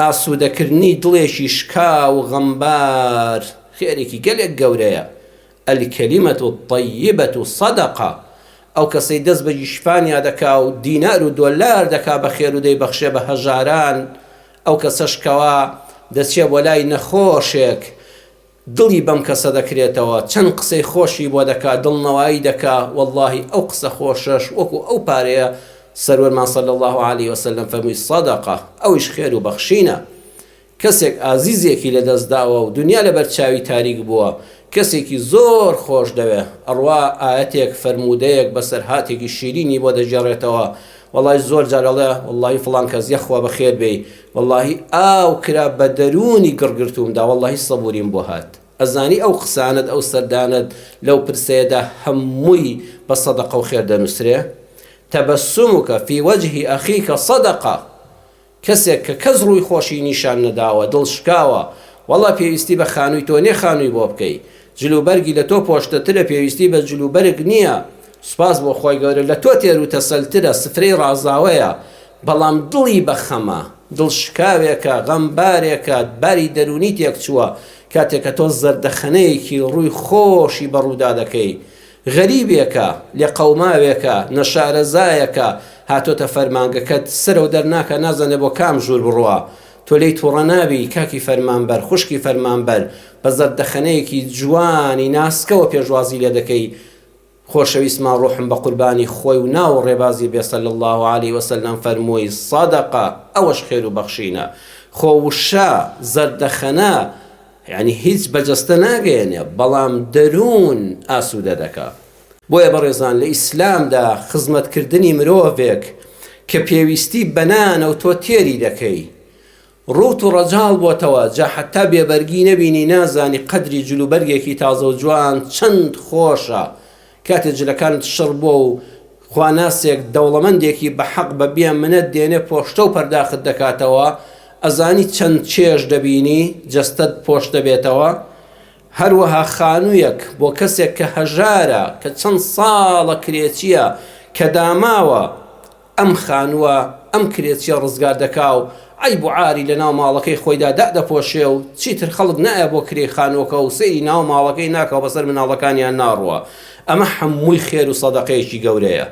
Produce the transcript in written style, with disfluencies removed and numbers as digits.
ئاسوودەکردنی دڵێکی شکا و غەمبار خێرێکی گەلێک گەورەیە. الکەلیمەة الطەیبەة صەدەقە. ئەو کەسەی دەست بە گیشپانیا دەکا و دینار و دۆلار دەکا بە خێر و دەیبەخشێ بە هەژاران، ئەو کەسەشکەوە دەچێ بۆ لای نەخۆشێک، دڵی بەم کەسە دەکرێتەوە، چەند قسەی خۆشی بۆ دەکا، دڵنەوایی دەکا، وەڵڵاهی ئەو قسە خۆشەش وەکو ئەو پارەیە سەروەرمان صلی الله عليه وسلم فەرمووی سەدەقە، ئەویش خێر و بەخشینە. کەسێک ئازیزێکی لەدەستداوە و دنیا لە بەرچاوی تاریک بووە، کەسێکی زۆر خۆش دەوێ، ئەڕوا ئاەتێک فەرموودەیەک بەسەر هاتێکی شیرینی بۆ دەجێڕێتەوە، وەڵڵاهی زۆر جارەڵێ وەڵڵاهی فڵان کەس یەخوا بەخێر بێی، وەڵڵاهی ئاو کرا بە دەرونی گڕگرتومدا، وەڵڵاهی سەبووریم بۆ هات. ئەزانی ئەو قسانت ئەو سەردانت لەو پرسەیەدا هەمووی بە سەدەقە و خێر دەنووسرێ. تەبەسومکە فی وەجهی ئەخیکە سەدەقە. کەسێک کە کەس ڕووی خۆشی نیشان نەداوە، دڵشکاوە، وەڵڵا پێویستی بە خانووی تۆ نییە خانووی بۆ بکەی، جلوبەرگی لە تۆ پۆشتەترە، پێویستی بە جلوبەرگ نییە، سوپاس بۆ خۆی گەورە، لە تۆ تێر و تەسەلترە، سفرەی ڕازاوەیە، بەڵام دڵی بەخەمە، دڵشکاوێکە، غەمبارێکە، باری دەرونی تێک چووە کاتێککە تۆ زەردەخەنەیەکی ڕووی خۆشی بەڕوودا دەکەی، غەریبێکە، لێ قەوماوێکە، نەشارەزایەکە، هاتۆتە فەرمانگەکەت سەرە و دەرناکە، نازانێ بۆ کام ژوور بڕوە، تۆ لی تووڕە نابی کاکی فەرمانبەر، خوشکی فەرمانبەر، بە زەردەخەنەیەکی جوانی ناسکەوە پێشوازی لێ دەکەی. خۆشەویستمان ڕوحم بە قوربانی خۆی و ناو ڕێبازی بێ صلی الله عليه وسلم فەرمووی سەدەقە، ئەوەش خێر و بەخشینە. خۆوشە زەردەخەنە یعنی هیچ بەجەستە ناگەێنێ، بەڵام دەروون ئاسوودە دەکا. بۆیە بەڕێزان لە ئیسلامدا خزمەتکردنی مرۆڤێک کە پێویستی بەنانە و تۆ تێری دەکەی، ڕوت و ڕەجاڵ بۆتەوە، جا حتا بێبەرگی نەبینی، نازانی قەدری جلوبەرگێکی تازە و جوان چەند خۆشە. کاتێ جلەکانت شڕ بۆ و خواناسێک دەوڵەمەندێکی بە حەق بە بێ منەت دێنێ پۆشتە و پەرداخت دەکاتەوە، ئەزانی چەند چێژ دەبینی، جەستەت پۆش دەبێتەوە. هەروەها خانوویەک بۆ کەسێک کە هەژارە، کە چەند ساڵە کرێچیە، کە داماوە، ئەم خانووە ئەم کرێچیە ڕزگار دەکا و عیب و عاری لە ناو ماڵەکەی خۆیدا دادەپۆشێ و چیتر خەڵک نایە بۆ کرێ خانووەکە و سەیری ناو ماڵەکەی ناکەوە، بەسەر مناڵەکانیان ناڕوە. ئەمە هەمووی خێر و سەدەقەیەکی گەورەیە.